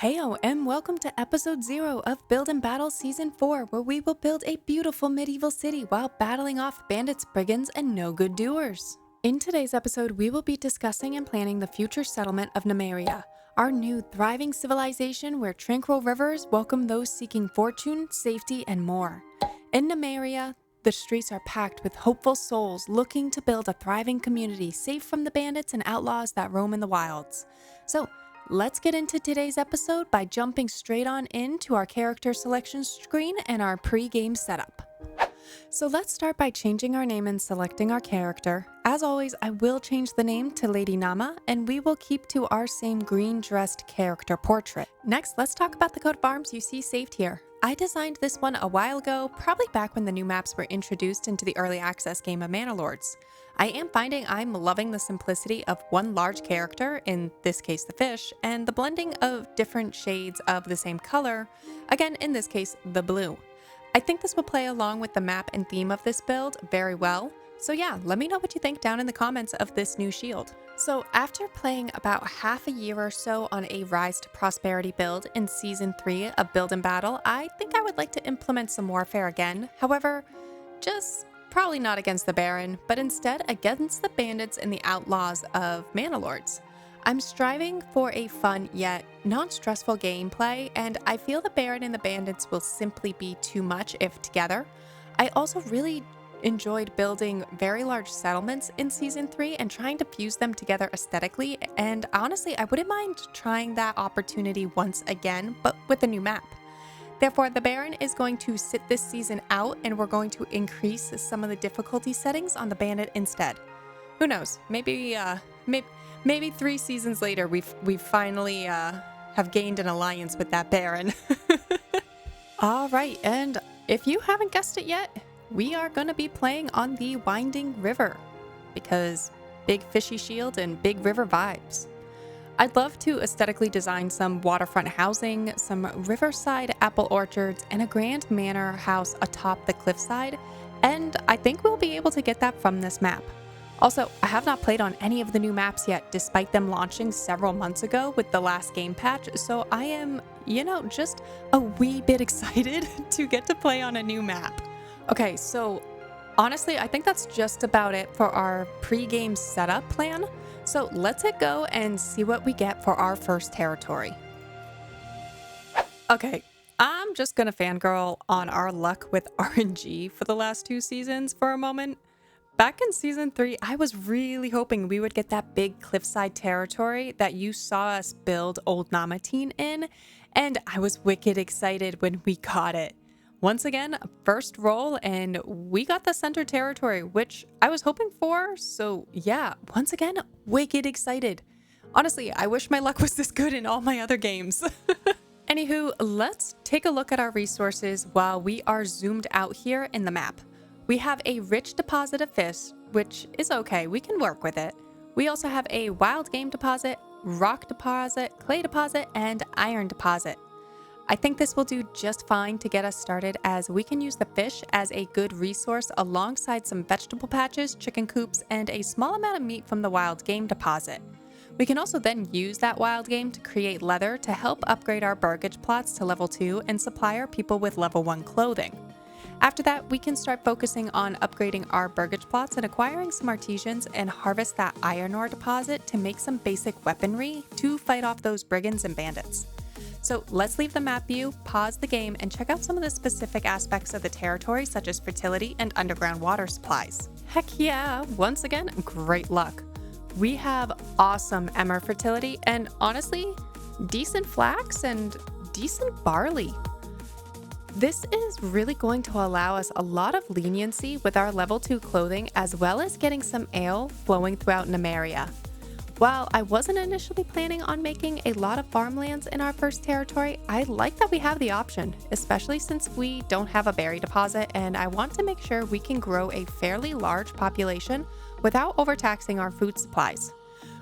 Heyo and welcome to episode 0 of Build and Battle Season 4, where we will build a beautiful medieval city while battling off bandits, brigands, and no-good doers. In today's episode, we will be discussing and planning the future settlement of Nemeria, our new thriving civilization where tranquil rivers welcome those seeking fortune, safety, and more. In Nemeria, the streets are packed with hopeful souls looking to build a thriving community safe from the bandits and outlaws that roam in the wilds. So, let's get into today's episode by jumping straight on into our character selection screen and our pre-game setup. So let's start by changing our name and selecting our character. As always, I will change the name to Lady Nama, and we will keep to our same green-dressed character portrait. Next, let's talk about the coat of arms you see saved here. I designed this one a while ago, probably back when the new maps were introduced into the early access game of Manor. I am finding I'm loving the simplicity of one large character, in this case the fish, and the blending of different shades of the same color, again in this case the blue. I think this will play along with the map and theme of this build very well, so yeah, let me know what you think down in the comments of this new shield. So after playing about half a year or so on a Rise to Prosperity build in Season 3 of Build and Battle, I think I would like to implement some warfare again. However, just probably not against the Baron, but instead against the bandits and the outlaws of Manor. I'm striving for a fun yet non-stressful gameplay, and I feel the Baron and the bandits will simply be too much if together. I also really enjoyed building very large settlements in Season 3 and trying to fuse them together aesthetically, and honestly, I wouldn't mind trying that opportunity once again, but with a new map. Therefore, the Baron is going to sit this season out, and we're going to increase some of the difficulty settings on the bandit instead. Who knows? Maybe 3 seasons later, we finally have gained an alliance with that Baron. All right, and if you haven't guessed it yet, we are going to be playing on the Winding River because big fishy shield and big river vibes. I'd love to aesthetically design some waterfront housing, some riverside apple orchards, and a grand manor house atop the cliffside, and I think we'll be able to get that from this map. Also, I have not played on any of the new maps yet, despite them launching several months ago with the last game patch, so I am, just a wee bit excited to get to play on a new map. Okay, so honestly, I think that's just about it for our pre-game setup plan. So let's hit go and see what we get for our first territory. Okay, I'm just gonna fangirl on our luck with RNG for the last 2 seasons for a moment. Back in Season 3, I was really hoping we would get that big cliffside territory that you saw us build Old Namatine in, and I was wicked excited when we got it. Once again, first roll, and we got the center territory, which I was hoping for, so yeah, once again, wicked excited. Honestly, I wish my luck was this good in all my other games. Anywho, let's take a look at our resources while we are zoomed out here in the map. We have a rich deposit of fish, which is okay, we can work with it. We also have a wild game deposit, rock deposit, clay deposit, and iron deposit. I think this will do just fine to get us started, as we can use the fish as a good resource alongside some vegetable patches, chicken coops, and a small amount of meat from the wild game deposit. We can also then use that wild game to create leather to help upgrade our burgage plots to level 2 and supply our people with level 1 clothing. After that, we can start focusing on upgrading our burgage plots and acquiring some artisans and harvest that iron ore deposit to make some basic weaponry to fight off those brigands and bandits. So let's leave the map view, pause the game, and check out some of the specific aspects of the territory, such as fertility and underground water supplies. Heck yeah, once again, great luck. We have awesome emmer fertility and honestly, decent flax and decent barley. This is really going to allow us a lot of leniency with our level 2 clothing, as well as getting some ale flowing throughout Nemeria. While I wasn't initially planning on making a lot of farmlands in our first territory, I like that we have the option, especially since we don't have a berry deposit, and I want to make sure we can grow a fairly large population without overtaxing our food supplies.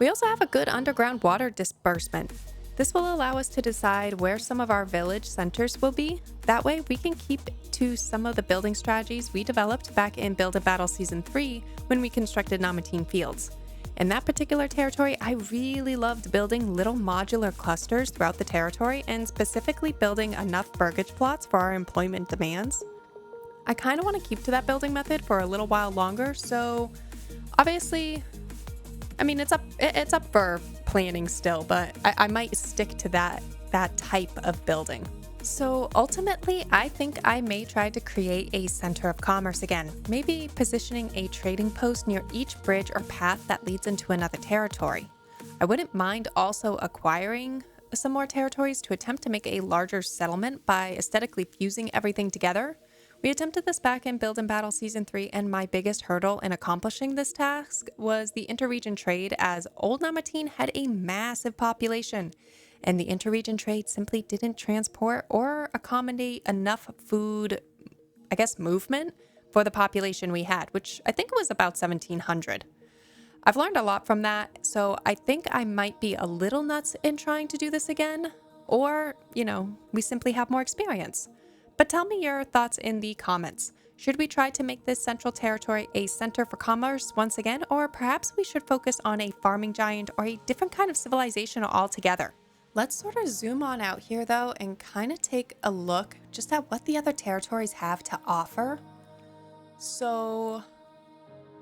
We also have a good underground water disbursement. This will allow us to decide where some of our village centers will be. That way we can keep to some of the building strategies we developed back in Build and Battle Season 3 when we constructed Namatine Fields. In that particular territory, I really loved building little modular clusters throughout the territory and specifically building enough burgage plots for our employment demands. I kind of want to keep to that building method for a little while longer, so obviously, I mean, it's up for planning still, but I might stick to that type of building. So ultimately, I think I may try to create a center of commerce again, maybe positioning a trading post near each bridge or path that leads into another territory. I wouldn't mind also acquiring some more territories to attempt to make a larger settlement by aesthetically fusing everything together. We attempted this back in Build and Battle Season 3, and my biggest hurdle in accomplishing this task was the interregion trade, as Old Namateen had a massive population, and the interregion trade simply didn't transport or accommodate enough food, movement for the population we had, which I think was about 1,700. I've learned a lot from that, so I think I might be a little nuts in trying to do this again, or, we simply have more experience. But tell me your thoughts in the comments. Should we try to make this central territory a center for commerce once again, or perhaps we should focus on a farming giant or a different kind of civilization altogether? Let's sort of zoom on out here though and kind of take a look just at what the other territories have to offer. So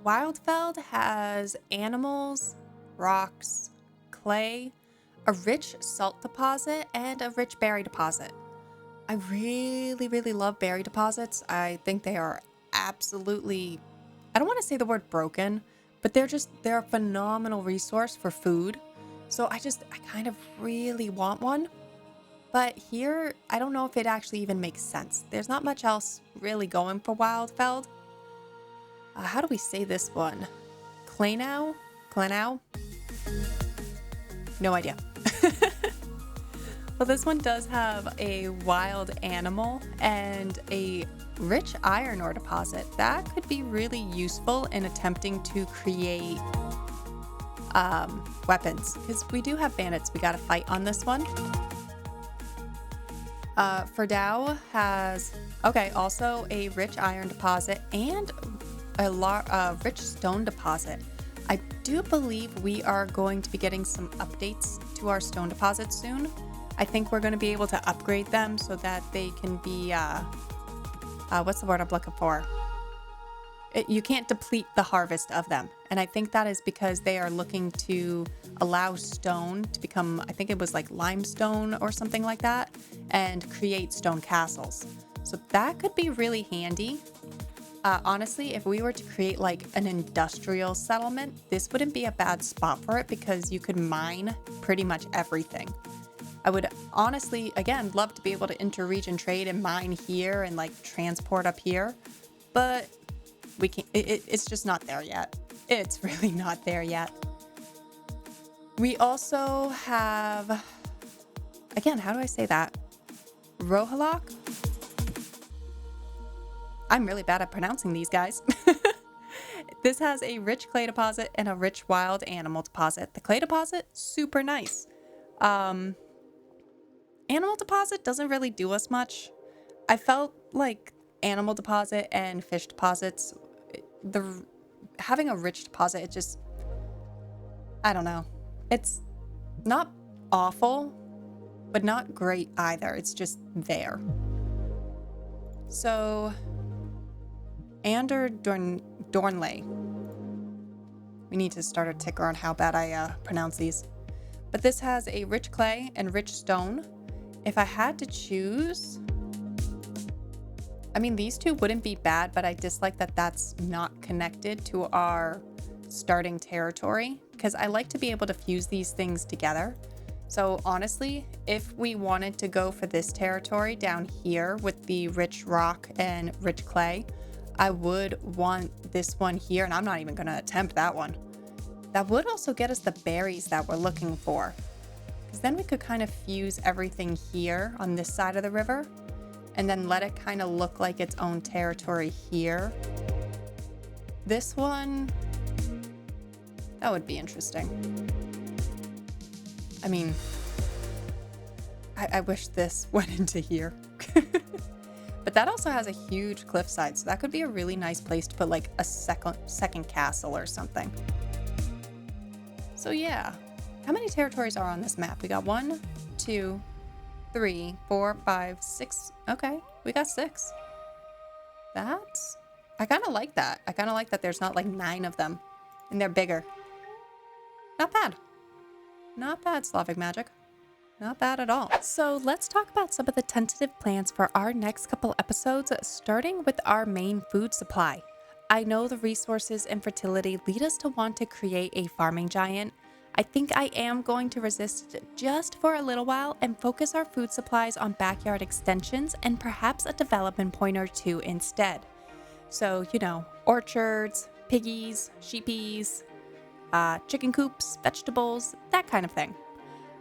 Wildfeld has animals, rocks, clay, a rich salt deposit, and a rich berry deposit. I really, really love berry deposits. I think they are absolutely, I don't want to say the word broken, but they're a phenomenal resource for food. So I kind of really want one. But here, I don't know if it actually even makes sense. There's not much else really going for Wildfeld. How do we say this one? Clanau? No idea. Well, this one does have a wild animal and a rich iron ore deposit. That could be really useful in attempting to create weapons, because we do have bandits we gotta fight on this one. Ferdau has, also a rich iron deposit and a rich stone deposit. I do believe we are going to be getting some updates to our stone deposits soon. I think we're going to be able to upgrade them so that they can be, what's the word I'm looking for? You can't deplete the harvest of them. And I think that is because they are looking to allow stone to become, I think it was like limestone or something like that, and create stone castles. So that could be really handy. Honestly, if we were to create like an industrial settlement, this wouldn't be a bad spot for it because you could mine pretty much everything. I would honestly, again, love to be able to interregion trade and mine here and like transport up here, but we can't, it's just not there yet. It's really not there yet. We also have, again, how do I say that? Rohalok? I'm really bad at pronouncing these guys. This has a rich clay deposit and a rich wild animal deposit. The clay deposit, super nice. Animal deposit doesn't really do us much. I felt like animal deposit and fish deposits, having a rich deposit, it just, I don't know. It's not awful, but not great either. It's just there. So, Ander Dornley. We need to start a ticker on how bad I pronounce these. But this has a rich clay and rich stone. If I had to choose, I mean, these two wouldn't be bad, but I dislike that that's not connected to our starting territory because I like to be able to fuse these things together. So honestly, if we wanted to go for this territory down here with the rich rock and rich clay, I would want this one here, and I'm not even going to attempt that one. That would also get us the berries that we're looking for. Because then we could kind of fuse everything here on this side of the river and then let it kind of look like its own territory here. This one, that would be interesting. I mean, I wish this went into here. But that also has a huge cliffside, so that could be a really nice place to put like a second castle or something. So yeah, how many territories are on this map? We got 1, 2, 3, 4, 5, 6. Okay, we got 6. I kind of like that. I kind of like that there's not like 9 of them and they're bigger. Not bad. Not bad, Slavic magic. Not bad at all. So let's talk about some of the tentative plans for our next couple episodes, starting with our main food supply. I know the resources and fertility lead us to want to create a farming giant. I think I am going to resist just for a little while and focus our food supplies on backyard extensions and perhaps a development point or 2 instead. So, orchards, piggies, sheepies, chicken coops, vegetables, that kind of thing.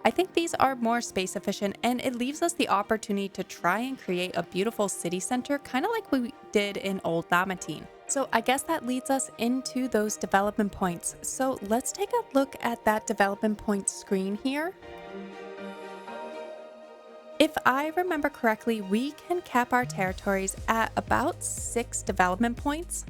I think these are more space efficient and it leaves us the opportunity to try and create a beautiful city center, kind of like we did in Old Lamatine. So I guess that leads us into those development points. So let's take a look at that development point screen here. If I remember correctly, we can cap our territories at about 6 development points.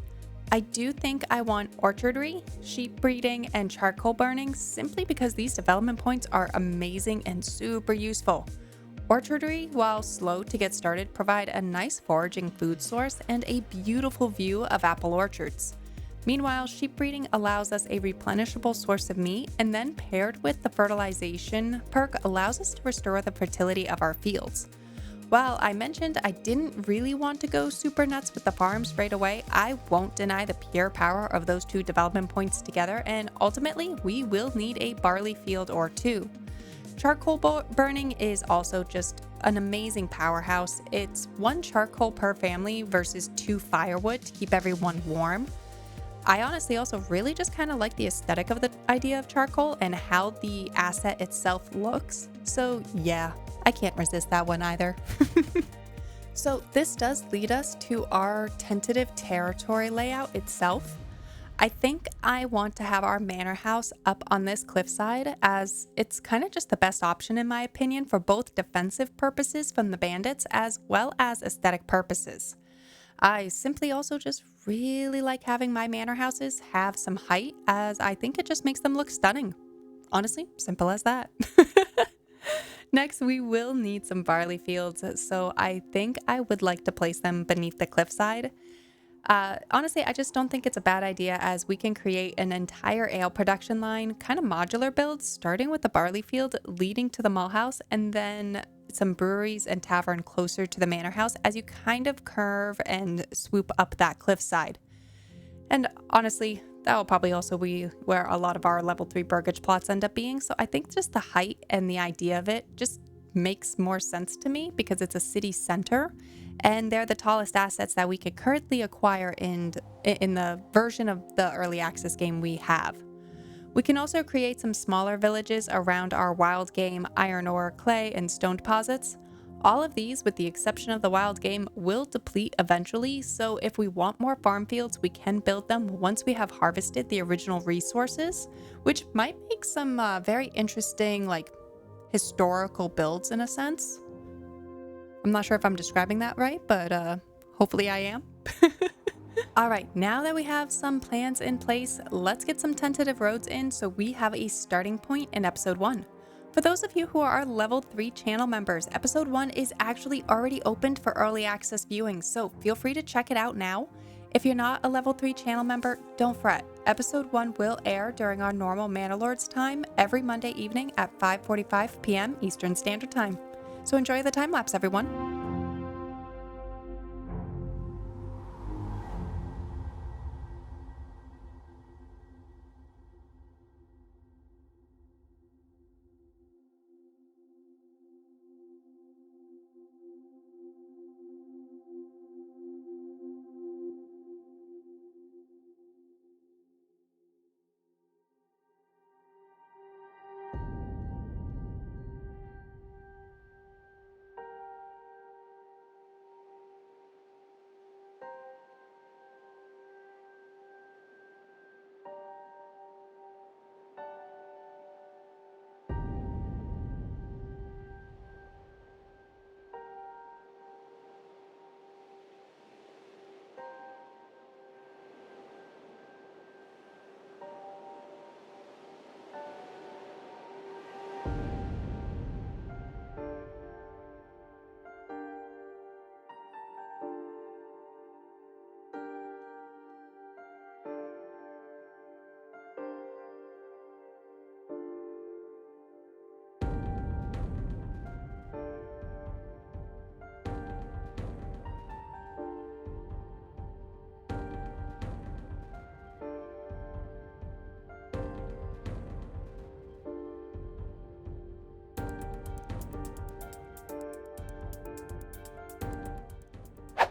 I do think I want orchardry, sheep breeding, and charcoal burning simply because these development points are amazing and super useful. Orchardry, while slow to get started, provide a nice foraging food source and a beautiful view of apple orchards. Meanwhile, sheep breeding allows us a replenishable source of meat, and then paired with the fertilization perk allows us to restore the fertility of our fields. While I mentioned I didn't really want to go super nuts with the farms right away, I won't deny the pure power of those 2 development points together, and ultimately we will need a barley field or 2. Charcoal burning is also just an amazing powerhouse. It's 1 charcoal per family versus 2 firewood to keep everyone warm. I honestly also really just kind of like the aesthetic of the idea of charcoal and how the asset itself looks. So yeah, I can't resist that one either. So this does lead us to our tentative territory layout itself. I think I want to have our manor house up on this cliffside as it's kind of just the best option in my opinion for both defensive purposes from the bandits as well as aesthetic purposes. I simply also just really like having my manor houses have some height as I think it just makes them look stunning. Honestly, simple as that. Next, we will need some barley fields, so I think I would like to place them beneath the cliffside. Honestly, I just don't think it's a bad idea as we can create an entire ale production line, kind of modular builds, starting with the barley field leading to the malt house, and then some breweries and tavern closer to the manor house as you kind of curve and swoop up that cliffside. And honestly, that will probably also be where a lot of our level 3 burgage plots end up being. So I think just the height and the idea of it just makes more sense to me because it's a city center and they're the tallest assets that we could currently acquire in the version of the early access game we have. We can also create some smaller villages around our wild game, iron ore, clay, and stone deposits. All of these, with the exception of the wild game, will deplete eventually, so if we want more farm fields, we can build them once we have harvested the original resources, which might make some very interesting, historical builds in a sense. I'm not sure if I'm describing that right, but hopefully I am. All right, now that we have some plans in place, let's get some tentative roads in so we have a starting point in episode 1. For those of you who are our level 3 channel members, episode 1 is actually already opened for early access viewing, so feel free to check it out now. If you're not a level 3 channel member, don't fret. Episode 1 will air during our normal Manor Lords time every Monday evening at 5:45 p.m. Eastern Standard Time. So enjoy the time lapse, everyone.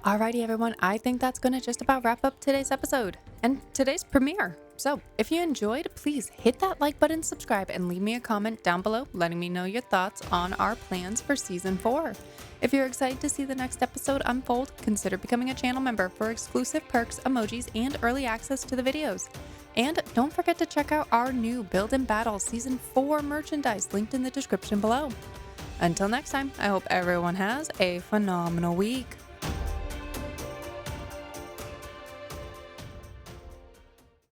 Alrighty, everyone, I think that's going to just about wrap up today's episode and today's premiere. So if you enjoyed, please hit that like button, subscribe, and leave me a comment down below letting me know your thoughts on our plans for season 4. If you're excited to see the next episode unfold, consider becoming a channel member for exclusive perks, emojis, and early access to the videos. And don't forget to check out our new Build and Battle Season 4 merchandise linked in the description below. Until next time, I hope everyone has a phenomenal week.